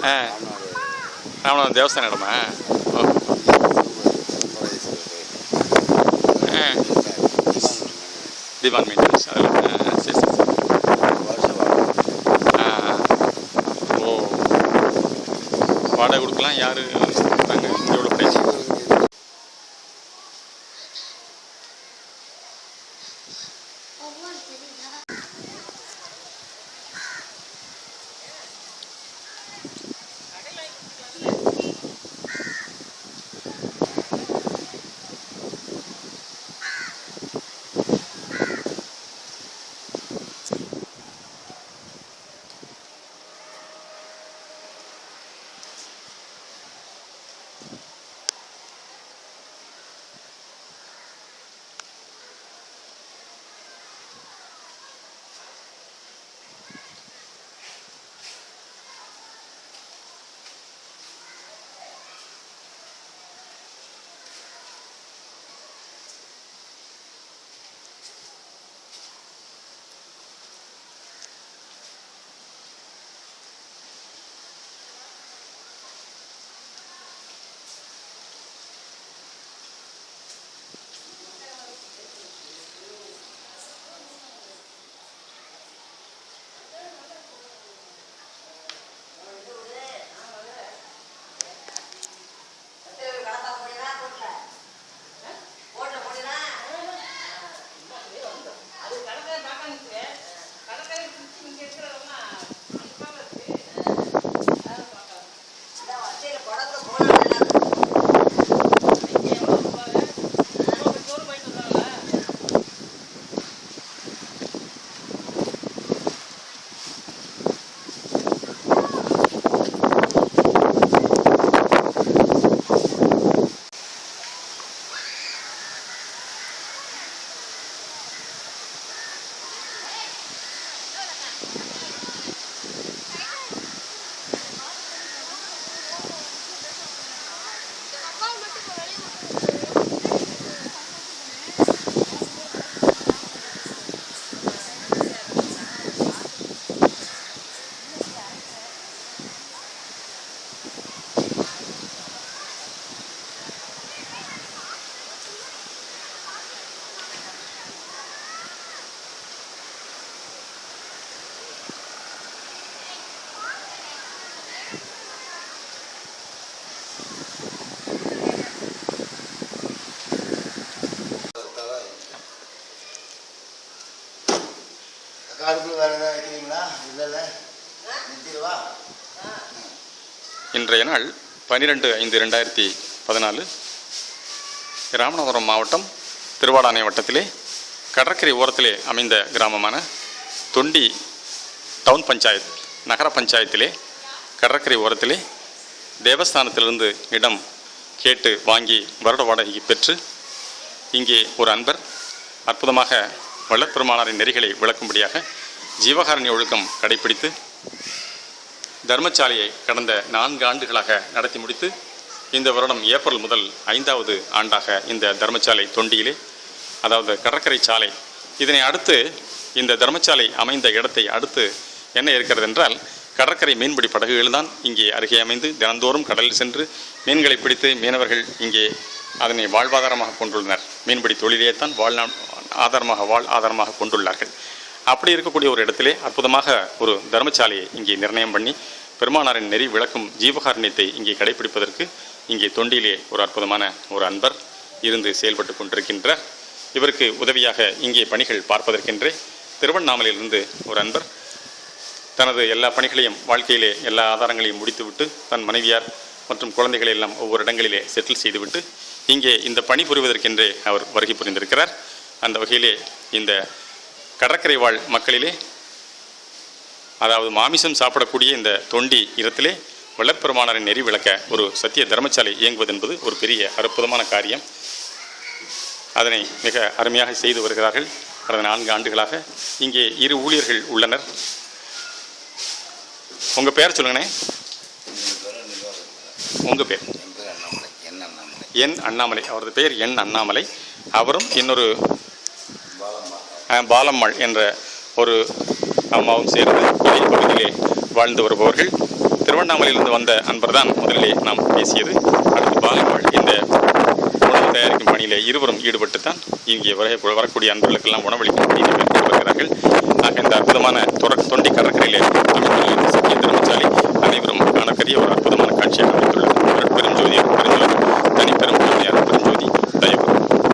ஆ, ராமநாதன் தேவஸ்தான இடமா? ஓ, ஆ, திவான் மெயின்டெனன்ஸ் அதில். சரி சரி சரி. ஆ, ஓ, வாடகை கொடுக்கலாம். யார் கொடுத்தாங்க இதோட ப்ரைஸ்? இன்றைய நாள் 12/5/2014 ராமநாதபுரம் மாவட்டம் திருவாடானை வட்டத்திலே கடற்கரை ஓரத்திலே அமைந்த கிராமமான தொண்டி டவுன் பஞ்சாயத் நகர பஞ்சாயத்திலே கடற்கரை ஓரத்திலே தேவஸ்தானத்திலிருந்து இடம் கேட்டு வாங்கி வருட வாடகைக்கு பெற்று இங்கே ஒரு அன்பர் அற்புதமாக வள்ளற்பெருமானாரின் நெறிகளை விளக்கும்படியாக ஜீவகாருண்ய ஒழுக்கம் கடைபிடித்து தர்மசாலையை கடந்த 4 ஆண்டுகளாக நடத்தி முடித்து இந்த வருடம் ஏப்ரல் முதல் 5வது ஆண்டாக இந்த தர்மசாலை தொண்டியிலே, அதாவது கடற்கரை சாலை, இதனை அடுத்து இந்த தர்மசாலை அமைந்த இடத்தை அடுத்து என்ன இருக்கிறது என்றால் கடற்கரை மீன்பிடி படகுகள் தான் இங்கே அருகே அமைந்து தினந்தோறும் கடலில் சென்று மீன்களை பிடித்து மீனவர்கள் இங்கே அதனை வாழ்வாதாரமாக கொண்டுள்ளனர். மீன்பிடி தொழிலே தான் ஆதாரமாக கொண்டுள்ளார்கள். அப்படி இருக்கக்கூடிய ஒரு இடத்திலே அற்புதமாக ஒரு தர்மசாலையை இங்கே நிர்ணயம் பண்ணி பெருமானாரின் நெறி விளக்கும் ஜீவகாருண்யத்தை இங்கே கடைபிடிப்பதற்கு இங்கே தொண்டியிலே ஒரு அற்புதமான ஒரு அன்பர் இருந்து செயல்பட்டு கொண்டிருக்கின்றார். இவருக்கு உதவியாக இங்கே பணிகள் பார்ப்பதற்கென்றே திருவண்ணாமலையிலிருந்து ஒரு அன்பர் தனது எல்லா பணிகளையும் வாழ்க்கையிலே எல்லா ஆதாரங்களையும் முடித்துவிட்டு தன் மனைவியார் மற்றும் குழந்தைகளை எல்லாம் ஒவ்வொரு இடங்களிலே செட்டில் செய்துவிட்டு இங்கே இந்த பணி புரிவதற்கென்றே அவர் வருகை புரிந்திருக்கிறார். அந்த வகையிலே இந்த கடற்கரை வாழ் மக்களிலே, அதாவது மாமிசம் சாப்பிடக்கூடிய இந்த தொண்டி இடத்திலே வள்ளற்பெருமானாரின் நெறி விளக்க ஒரு சத்திய தர்மசாலை இயங்குவது என்பது ஒரு பெரிய அற்புதமான காரியம். அதனை மிக அருமையாக செய்து வருகிறார்கள். கடந்த 4 ஆண்டுகளாக இங்கே 2 ஊழியர்கள் உள்ளனர். உங்கள் பேர் சொல்லுங்கண்ணே. உங்கள் பேர்? என் அண்ணாமலை. அவரது பெயர் என் அண்ணாமலை. அவரும் இன்னொரு பாலம்மாள் என்ற ஒரு அம்மாவும் சேர்ந்து இதே பகுதியிலே வாழ்ந்து வருபவர்கள். திருவண்ணாமலையிலிருந்து வந்த அன்பர் தான் முதலிலே நாம் பேசியது. அடுத்து பாலகோள் இந்த உணவு தயாரிக்கும் பணியில் இருவரும் ஈடுபட்டு தான் இங்கே வரக்கூடிய அன்பர்களுக்கெல்லாம் உணவளிக்கும் பணியை மேற்கொண்டு வருகிறார்கள். ஆக இந்த அற்புதமான தொண்டி கடற்கரையிலே அமைந்துள்ள இந்த சத்திய தர்மசாலை அனைவரும் காணக்கூடிய ஒரு அற்புதமான காட்சியாக அமைத்துள்ளது. பெருஞ்சோதி